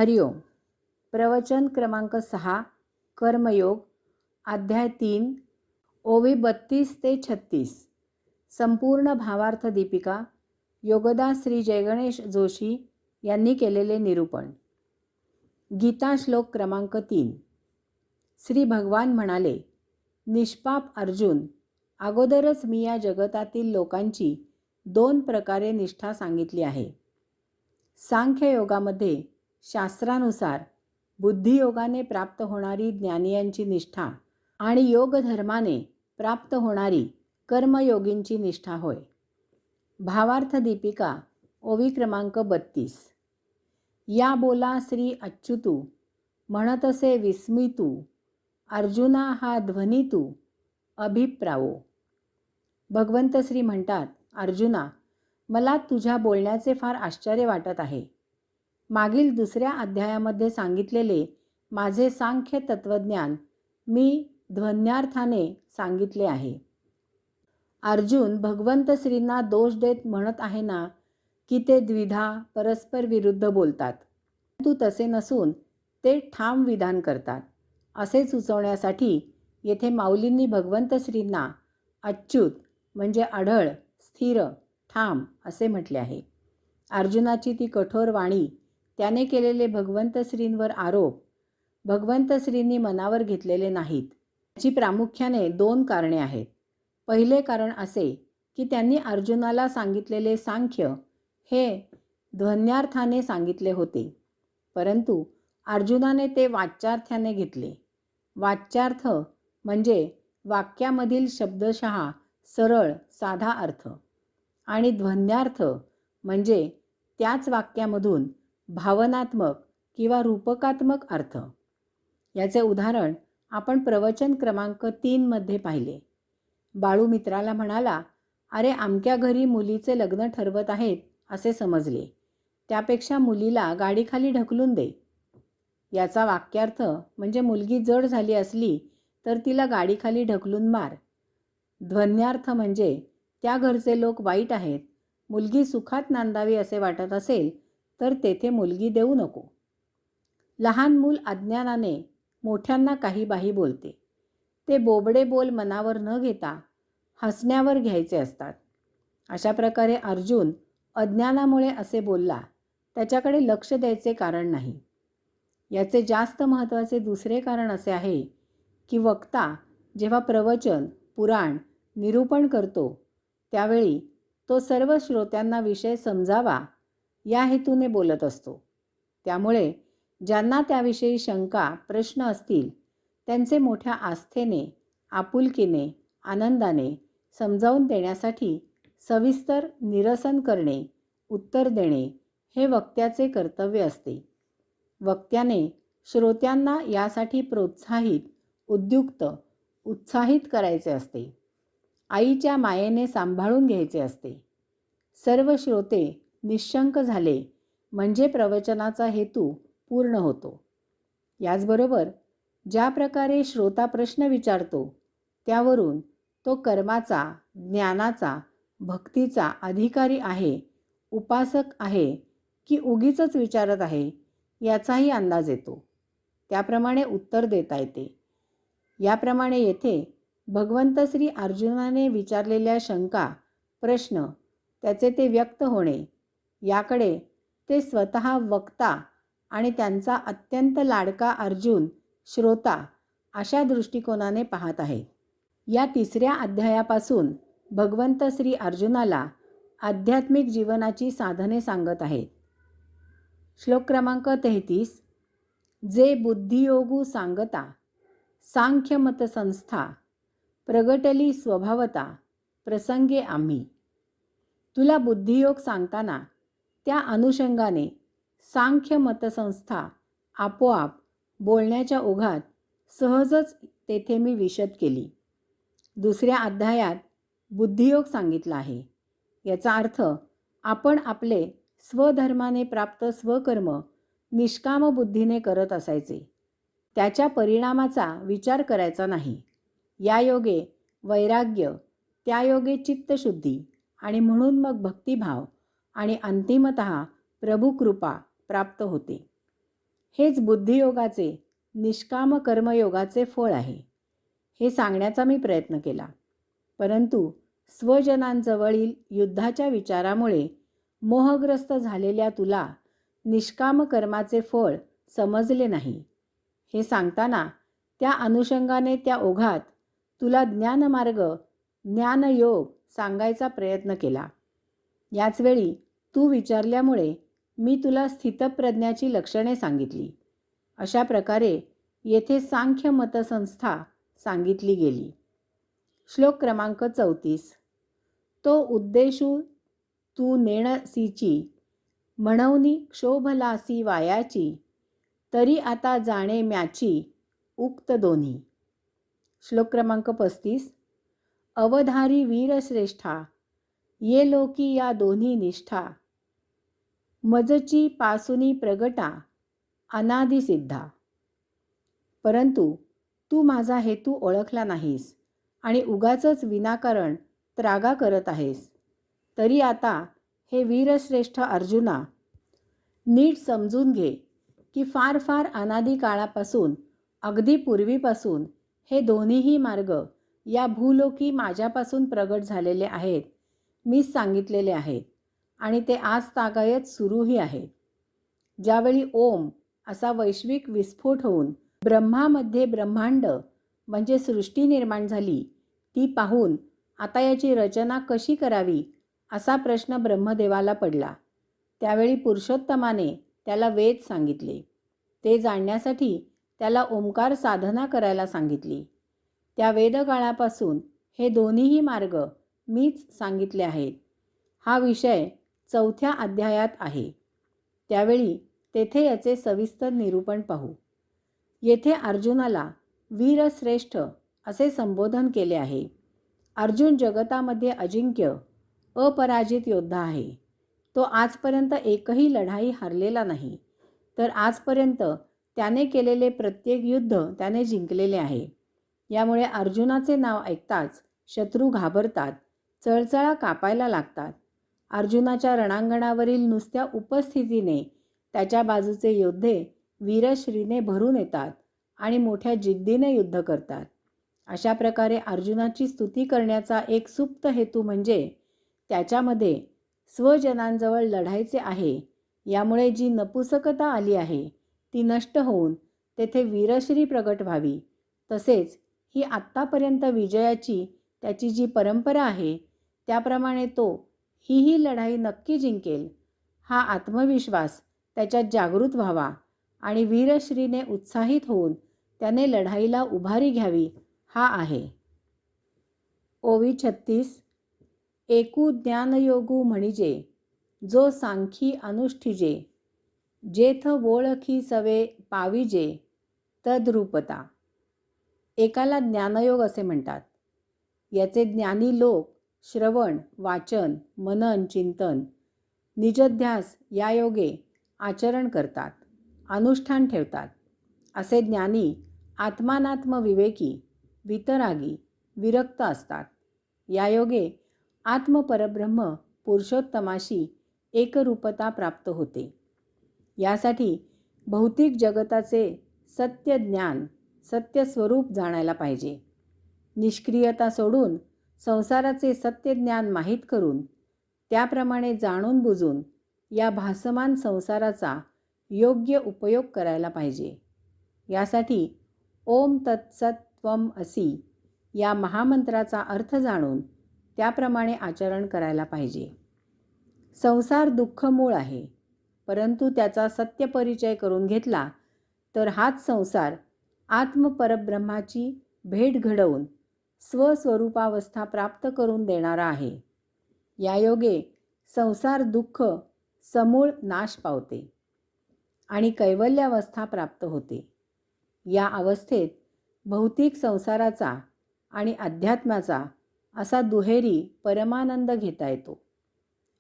हरिओम. प्रवचन क्रमांक 6 कर्मयोग अध्याय 3 ओवी 32 ते 36. संपूर्ण भावार्थ दीपिका योगदास श्री जयगणेश जोशी यांनी केलेले निरूपण. गीता श्लोक क्रमांक 3. श्री भगवान म्हणाले, निष्पाप अर्जुन, अगोदरच मी या जगतातील लोकांची 2 प्रकारे निष्ठा सांगितली आहे. सांख्ययोगामध्ये शास्त्रानुसार बुद्धियोगाने प्राप्त होणारी ज्ञानियांची निष्ठा आणि योगधर्माने प्राप्त होणारी कर्मयोगींची निष्ठा होय. भावार्थ दीपिका ओवी क्रमांक 32. या बोला श्री अच्युतू, म्हणतसे विस्मितू, अर्जुना हा ध्वनी तू अभिप्रावो. भगवंत श्री म्हणतात, अर्जुना, मला तुझ्या बोलण्याचे फार आश्चर्य वाटत आहे. मागील 2ऱ्या अध्यायामध्ये सांगितलेले माझे सांख्य तत्वज्ञान मी ध्वन्यार्थाने सांगितले आहे. अर्जुन भगवंत श्रींना दोष देत म्हणत आहे ना की ते द्विधा परस्पर विरुद्ध बोलतात, परंतु तसे नसून ते ठाम विधान करतात असे सुचवण्यासाठी येथे माऊलींनी भगवंत श्रींना अच्युत म्हणजे आढळ, स्थिर, ठाम असे म्हटले आहे. अर्जुनाची ती कठोर वाणी, त्याने केलेले भगवंत श्रींवर आरोप भगवंत श्रींनी मनावर घेतलेले नाहीत. याची प्रामुख्याने 2 कारणे आहेत. पहिले कारण असे की त्यांनी अर्जुनाला सांगितलेले सांख्य हे ध्वन्यार्थाने सांगितले होते, परंतु अर्जुनाने ते वाच्यार्थाने घेतले. वाच्यार्थ म्हणजे वाक्यामधील शब्दशः सरळ साधा अर्थ आणि ध्वन्यार्थ म्हणजे त्याच वाक्यामधून भावनात्मक किंवा रूपकात्मक अर्थ. याचे उदाहरण आपण प्रवचन क्रमांक 3 मध्ये पाहिले. बाळू मित्राला म्हणाला, अरे आमक्या घरी मुलीचे लग्न ठरवत आहेत असे समजले, त्यापेक्षा मुलीला गाडीखाली ढकलून दे. याचा वाक्यार्थ म्हणजे मुलगी जड झाली असली तर तिला गाडीखाली ढकलून मार. ध्वन्यार्थ म्हणजे त्या घरचे लोक वाईट आहेत, मुलगी सुखात नांदावी असे वाटत असेल तर तेथे मुलगी देऊ नको. लहान मूल अज्ञानाने मोठ्यांना काही बाही बोलते. ते बोबडे बोल मनावर न घेता हसण्यावर घ्यायचे असतात. अशा प्रकारे अर्जुन अज्ञानामुळे असे बोलला, त्याच्याकडे लक्ष द्यायचे कारण नाही. याचे जास्त महत्त्वाचे 2रे कारण असे आहे की वक्ता जेव्हा प्रवचन, पुराण, निरूपण करतो त्यावेळी तो सर्व श्रोत्यांना विषय समजावा या हेतूने बोलत असतो. त्यामुळे ज्यांना त्याविषयी शंका, प्रश्न असतील त्यांचे मोठ्या आस्थेने, आपुलकीने, आनंदाने समजावून देण्यासाठी सविस्तर निरसन करणे, उत्तर देणे हे वक्त्याचे कर्तव्य असते. वक्त्याने श्रोत्यांना यासाठी प्रोत्साहित, उद्युक्त, उत्साहित करायचे असते. आईच्या मायेने सांभाळून घ्यायचे असते. सर्व श्रोते निशंक झाले म्हणजे प्रवचनाचा हेतू पूर्ण होतो. याचबरोबर ज्या प्रकारे श्रोता प्रश्न विचारतो त्यावरून तो कर्माचा, ज्ञानाचा, भक्तीचा अधिकारी आहे, उपासक आहे की उगीचच विचारत आहे याचाही अंदाज येतो. त्याप्रमाणे उत्तर देता येते. याप्रमाणे येथे भगवंत श्री अर्जुनाने विचारलेल्या शंका, प्रश्न, त्याचे ते व्यक्त होणे याकडे ते स्वतः वक्ता आणि त्यांचा अत्यंत लाडका अर्जुन श्रोता अशा दृष्टिकोनाने पाहत आहे. या 3ऱ्या अध्यायापासून भगवंत श्री अर्जुनाला आध्यात्मिक जीवनाची साधने सांगत आहेत. श्लोक क्रमांक 33. जे बुद्धियोगू सांगता सांख्यमत संस्था प्रगटली स्वभावता प्रसंगे आम्ही. तुला बुद्धियोग सांगताना त्या अनुषंगाने सांख्य मतसंस्था आपोआप बोलण्याच्या ओघात सहजच तेथे मी विशद केली. 2ऱ्या अध्यायात बुद्धियोग सांगितला आहे. याचा अर्थ आपण आपले स्वधर्माने प्राप्त स्वकर्म निष्काम बुद्धीने करत असायचे. त्याच्या परिणामाचा विचार करायचा नाही. या योगे वैराग्य, त्या योगे चित्तशुद्धी आणि म्हणून मग भक्तिभाव आणि अंतिमतः प्रभुकृपा प्राप्त होते. हेच बुद्धियोगाचे निष्काम कर्मयोगाचे फळ आहे. हे सांगण्याचा मी प्रयत्न केला, परंतु स्वजनांजवळील युद्धाच्या विचारामुळे मोहग्रस्त झालेल्या तुला निष्काम कर्माचे फळ समजले नाही. हे सांगताना त्या अनुषंगाने त्या ओघात तुला ज्ञानमार्ग, ज्ञानयोग सांगायचा प्रयत्न केला. याचवेळी तू विचारल्यामुळे मी तुला स्थितप्रज्ञाची लक्षणे सांगितली. अशा प्रकारे येथे सांख्य मतसंस्था सांगितली गेली. श्लोक क्रमांक 34. तो उद्देशू तू नेणसीची, म्हणवनी क्षोभलासी वायाची, तरी आता जाणे म्याची उक्त दोन्ही. श्लोक क्रमांक 35. अवधारी वीरश्रेष्ठा, ये लोकी या दोन्ही निष्ठा, मजची पासुनी प्रगटा अनादिसिद्धा. परंतु तू माझा हेतू ओळखला नाहीस आणि उगाचच विनाकारण त्रागा करत आहेस. तरी आता हे वीरश्रेष्ठ अर्जुना, नीट समजून घे की फार फार अनादी काळापासून, अगदी पूर्वीपासून हे दोन्हीही मार्ग या भूलोकी माझ्यापासून प्रगट झालेले आहेत. मीच सांगितलेले आहेत आणि ते आज तागायत सुरूही आहेत. ज्यावेळी ओम असा वैश्विक विस्फोट होऊन ब्रह्मामध्ये ब्रह्मांड म्हणजे सृष्टी निर्माण झाली, ती पाहून आता याची रचना कशी करावी असा प्रश्न ब्रह्मदेवाला पडला. त्यावेळी पुरुषोत्तमाने त्याला वेद सांगितले. ते जाणण्यासाठी त्याला ओंकार साधना करायला सांगितली. त्या वेदकाळापासून हे दोन्हीही मार्ग मीच सांगितले आहेत. हा विषय 4थ्या अध्यायात आहे. त्यावेळी तेथे याचे सविस्तर निरूपण पाहू. येथे अर्जुनाला वीरश्रेष्ठ असे संबोधन केले आहे. अर्जुन जगतामध्ये अजिंक्य, अपराजित योद्धा आहे. तो आजपर्यंत एकही लढाई हरलेला नाही, तर आजपर्यंत त्याने केलेले प्रत्येक युद्ध त्याने जिंकलेले आहे. यामुळे अर्जुनाचे नाव ऐकताच शत्रू घाबरतात, चळचळा कापायला लागतात. अर्जुनाच्या रणांगणावरील नुसत्या उपस्थितीने त्याच्या बाजूचे योद्धे वीरश्रीने भरून येतात आणि मोठ्या जिद्दीने युद्ध करतात. अशा प्रकारे अर्जुनाची स्तुती करण्याचा एक सुप्त हेतू म्हणजे त्याच्यामध्ये स्वजनांजवळ लढायचे आहे, यामुळे जी नपुसकता आली आहे ती नष्ट होऊन तेथे वीरश्री प्रगट व्हावी. तसेच ही आत्तापर्यंत विजयाची त्याची जी परंपरा आहे त्याप्रमाणे तो ही लढाई नक्की जिंकेल हा आत्मविश्वास त्याच्यात जागृत व्हावा आणि वीरश्रीने उत्साहित होऊन त्याने लढाईला उभारी घ्यावी हा आहे. ओवी 36. एकू ज्ञानयोगू म्हणजे जो सांखी अनुष्ठिजे, जेथ ओळखी सवे पाविजे तद्रूपता. एकाला ज्ञानयोग असे म्हणतात. याचे ज्ञानी लोक श्रवण, वाचन, मनन, चिंतन, निजध्यास या योगे आचरण करतात, अनुष्ठान ठेवतात. असे ज्ञानी आत्मानात्म विवेकी, वितरागी, विरक्त असतात. या योगे आत्मपरब्रह्म पुरुषोत्तमाशी एकरूपता प्राप्त होते. यासाठी भौतिक जगताचे सत्य ज्ञान, सत्य स्वरूप जाणायला पाहिजे. निष्क्रियता सोडून संसाराचे सत्य ज्ञान माहीत करून त्याप्रमाणे जाणून बुजून या भासमान संसाराचा योग्य उपयोग करायला पाहिजे. यासाठी ओम तत्सत्त्वम असि या महामंत्राचा अर्थ जाणून त्याप्रमाणे आचरण करायला पाहिजे. संसार दुःखमूळ आहे, परंतु त्याचा सत्य परिचय करून घेतला तर हाच संसार आत्मपरब्रह्माची भेट घडवून स्वस्वरूपावस्था प्राप्त करून देणारा आहे. या योगे संसार दुःख समूळ नाश पावते आणि कैवल्यावस्था प्राप्त होते. या अवस्थेत भौतिक संसाराचा आणि अध्यात्माचा असा दुहेरी परमानंद घेता येतो.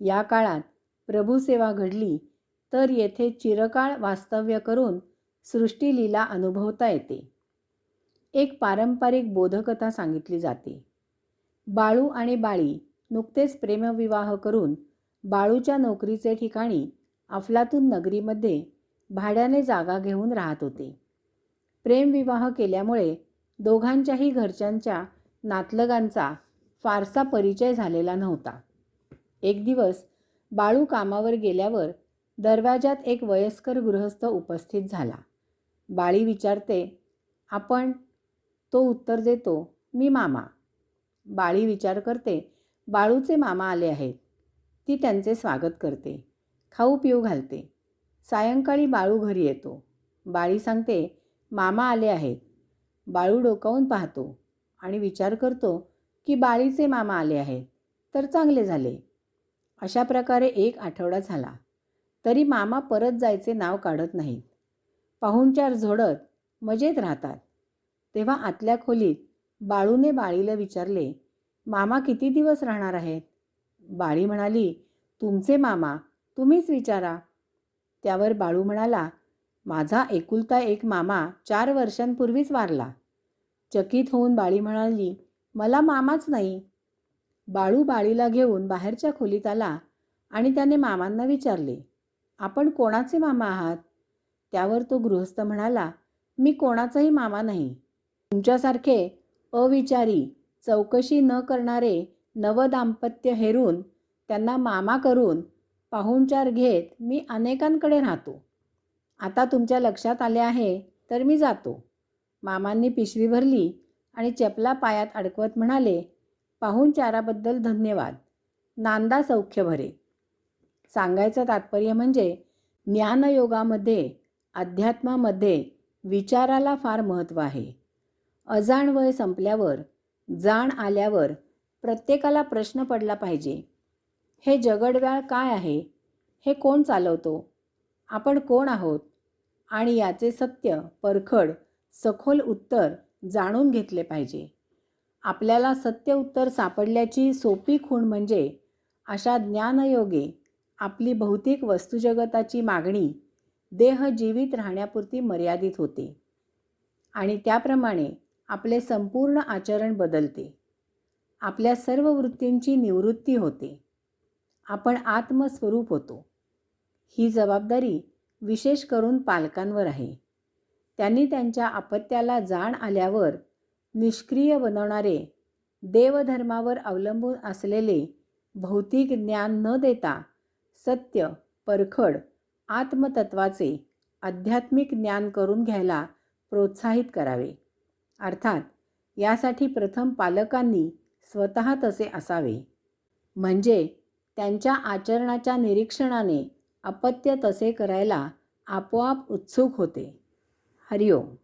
या काळात प्रभुसेवा घडली तर येथे चिरकाळ वास्तव्य करून सृष्टीलीला अनुभवता येते. एक पारंपरिक बोधकथा सांगितली जाते. बाळू आणि बाळी नुकतेच प्रेमविवाह करून बाळूच्या नोकरीचे ठिकाणी अफलातून नगरीमध्ये भाड्याने जागा घेऊन राहत होते. प्रेमविवाह केल्यामुळे दोघांच्याही घरच्यांच्या नातलगांचा फारसा परिचय झालेला नव्हता. एक दिवस बाळू कामावर गेल्यावर दरवाजात एक वयस्कर गृहस्थ उपस्थित झाला. बाळी विचारते, आपण? तो उत्तर देतो, मी मामा. बाळी विचार करते, बाळूचे मामा आले आहेत. ती त्यांचे स्वागत करते, खाऊ पिऊ घालते. सायंकाळी बाळू घरी येतो. बाळी सांगते, मामा आले आहेत. बाळू डोकावून पाहतो आणि विचार करतो की बाळीचे मामा आले आहेत तर चांगले झाले. अशा प्रकारे 1 आठवडा झाला तरी मामा परत जायचे नाव काढत नाहीत. पाहुणचार झोडत मजेत राहतात. तेव्हा आतल्या खोलीत बाळूने बाळीला विचारले, मामा किती दिवस राहणार आहेत? बाळी म्हणाली, तुमचे मामा, तुम्हीच विचारा. त्यावर बाळू म्हणाला, माझा एकुलता एक मामा 4 वर्षांपूर्वीच वारला. चकित होऊन बाळी म्हणाली, मला मामाच नाही. बाळू बाळीला घेऊन बाहेरच्या खोलीत आला आणि त्याने मामांना विचारले, आपण कोणाचे मामा आहात? त्यावर तो गृहस्थ म्हणाला, मी कोणाचाही मामा नाही. तुमच्यासारखे अविचारी, चौकशी न करणारे नवदाम्पत्य हेरून त्यांना मामा करून पाहुणचार घेत मी अनेकांकडे राहतो. आता तुमच्या लक्षात आले आहे तर मी जातो. मामांनी पिशवी भरली आणि चपला पायात अडकवत म्हणाले, पाहुणचाराबद्दल धन्यवाद. नांदा सौख्य भरे. सांगायचं तात्पर्य म्हणजे ज्ञानयोगामध्ये, अध्यात्मामध्ये विचाराला फार महत्त्व आहे. अजाण वय संपल्यावर, जाण आल्यावर प्रत्येकाला प्रश्न पडला पाहिजे, हे जगडव्याळ काय आहे? हे कोण चालवतो? आपण कोण आहोत? आणि याचे सत्य, परखड, सखोल उत्तर जाणून घेतले पाहिजे. आपल्याला सत्य उत्तर सापडल्याची सोपी खूण म्हणजे अशा ज्ञानयोगे आपली भौतिक वस्तुजगताची मागणी देह जीवित राहण्यापुरती मर्यादित होते आणि त्याप्रमाणे आपले संपूर्ण आचरण बदलते. आपल्या सर्व वृत्तींची निवृत्ती होते. आपण आत्मस्वरूप होतो. ही जबाबदारी विशेष करून पालकांवर आहे. त्यांनी त्यांच्या अपत्याला जाण आल्यावर निष्क्रिय बनवणारे, देवधर्मावर अवलंबून असलेले भौतिक ज्ञान न देता सत्य, परखड, आत्मतत्वाचे आध्यात्मिक ज्ञान करून घ्यायला प्रोत्साहित करावे. अर्थात यासाठी प्रथम पालकांनी स्वतः तसे असावे. म्हणजे त्यांच्या आचरणाच्या निरीक्षणाने अपत्य तसे करायला आपोआप उत्सुक होते. हरिओम.